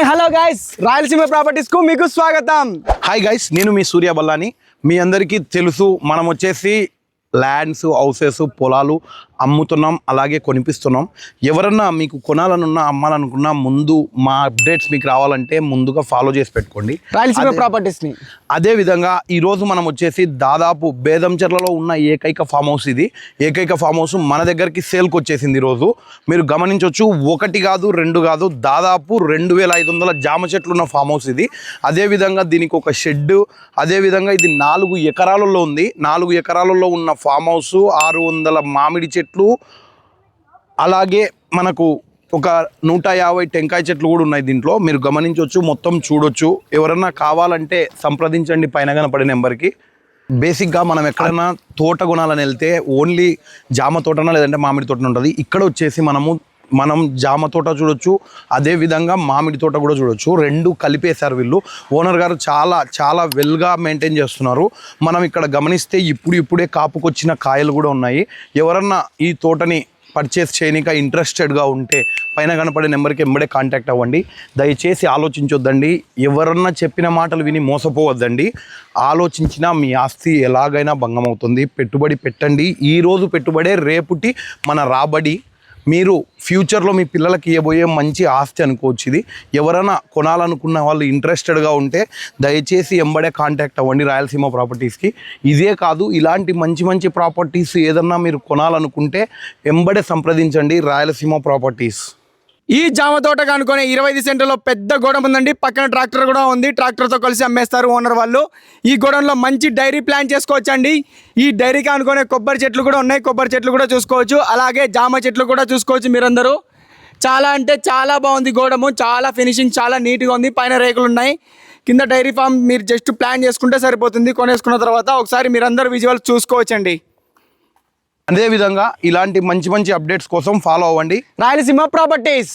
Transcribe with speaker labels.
Speaker 1: Hi hello guys, Rayalaseema properties కు మీకు స్వాగతం.
Speaker 2: హాయ్ గైస్, నేను మీ సూర్య బల్లాని. మీ అందరికీ తెలుసు, మనం వచ్చేసి ల్యాండ్స్, హౌసెస్, పొలాలు అమ్ముతున్నాం, అలాగే కొనిపిస్తున్నాం. ఎవరన్నా మీకు కొనాలనున్నా, అమ్మాలనుకున్నా ముందు మా అప్డేట్స్ మీకు రావాలంటే ముందుగా ఫాలో చేసి పెట్టుకోండి
Speaker 1: రాయలసీమ ప్రాపర్టీస్ని.
Speaker 2: అదేవిధంగా ఈరోజు మనం వచ్చేసి దాదాపు బేదంచెర్లలో ఉన్న ఏకైక ఫామ్ హౌస్ ఇది. ఏకైక ఫామ్ హౌస్ మన దగ్గరికి సేల్కి వచ్చేసింది ఈరోజు. మీరు గమనించవచ్చు, ఒకటి కాదు, రెండు కాదు, దాదాపు 2500 జామ చెట్లు ఉన్న ఫామ్ హౌస్ ఇది. అదేవిధంగా దీనికి ఒక షెడ్, అదేవిధంగా ఇది 4 ఎకరాలలో ఉంది. 4 ఎకరాలలో ఉన్న ఫామ్ హౌస్, 600 మామిడి చెట్లు, అలాగే మనకు ఒక 150 టెంకాయ చెట్లు కూడా ఉన్నాయి దీంట్లో. మీరు గమనించవచ్చు, మొత్తం చూడొచ్చు. ఎవరన్నా కావాలంటే సంప్రదించండి పైన కనపడే నెంబర్కి. బేసిక్గా మనం ఎక్కడైనా తోట కొనాలని వెళ్తే ఓన్లీ జామ తోటనా లేదంటే మామిడి తోటన ఉంటుంది. ఇక్కడ వచ్చేసి మనం జామ తోట చూడొచ్చు, అదేవిధంగా మామిడి తోట కూడా చూడొచ్చు. రెండు కలిపేశారు వీళ్ళు. ఓనర్ గారు చాలా వెల్గా మెయింటైన్ చేస్తున్నారు. మనం ఇక్కడ గమనిస్తే ఇప్పుడే కాపుకొచ్చిన కాయలు కూడా ఉన్నాయి. ఎవరన్నా ఈ తోటని పర్చేస్ చేయనిక ఇంట్రెస్టెడ్గా ఉంటే పైన కనపడే నెంబర్కి ఎంబడే కాంటాక్ట్ అవ్వండి. దయచేసి ఆలోచించొద్దండి, ఎవరన్నా చెప్పిన మాటలు విని మోసపోవద్దండి. ఆలోచించినా మీ ఆస్తి ఎలాగైనా భంగం అవుతుంది. పెట్టుబడి పెట్టండి. ఈరోజు పెట్టుబడే రేపుటి మన రాబడి. మీరు ఫ్యూచర్లో మీ పిల్లలకి ఇవ్వబోయే మంచి ఆస్తి అనుకోవచ్చు ఇది. ఎవరైనా కొనాలనుకున్న వాళ్ళు ఇంట్రెస్టెడ్గా ఉంటే దయచేసి ఎంబడే కాంటాక్ట్ అవ్వండి రాయలసీమ ప్రాపర్టీస్కి. ఇదే కాదు, ఇలాంటి మంచి ప్రాపర్టీస్ ఏదన్నా మీరు కొనాలనుకుంటే ఎంబడే సంప్రదించండి రాయలసీమ ప్రాపర్టీస్.
Speaker 1: ఈ జామ తోట కనుకొని 25 సెంటర్లో పెద్ద గోడౌన్ ఉందండి. పక్కన ట్రాక్టర్ కూడా ఉంది. ట్రాక్టర్తో కలిసి అమ్మేస్తారు ఓనర్ వాళ్ళు. ఈ గోడౌన్లో మంచి డైరీ ప్లాన్ చేసుకోవచ్చండి. ఈ డైరీకి అనుకునే కొబ్బరి చెట్లు కూడా ఉన్నాయి. కొబ్బరి చెట్లు కూడా చూసుకోవచ్చు. అలాగే జామ చెట్లు కూడా చూసుకోవచ్చు మీరందరూ. చాలా అంటే చాలా బాగుంది గోడము. చాలా ఫినిషింగ్ చాలా నీట్గా ఉంది. పైన రేకులు ఉన్నాయి. కింద డైరీ ఫామ్ మీరు జస్ట్ ప్లాన్ చేసుకుంటే సరిపోతుంది. కొనేసుకున్న తర్వాత ఒకసారి మీరందరూ విజువల్స్ చూసుకోవచ్చండి.
Speaker 2: అదేవిధంగా ఇలాంటి మంచి అప్డేట్స్ కోసం ఫాలో అవ్వండి
Speaker 1: రాయలసీమ ప్రాపర్టీస్.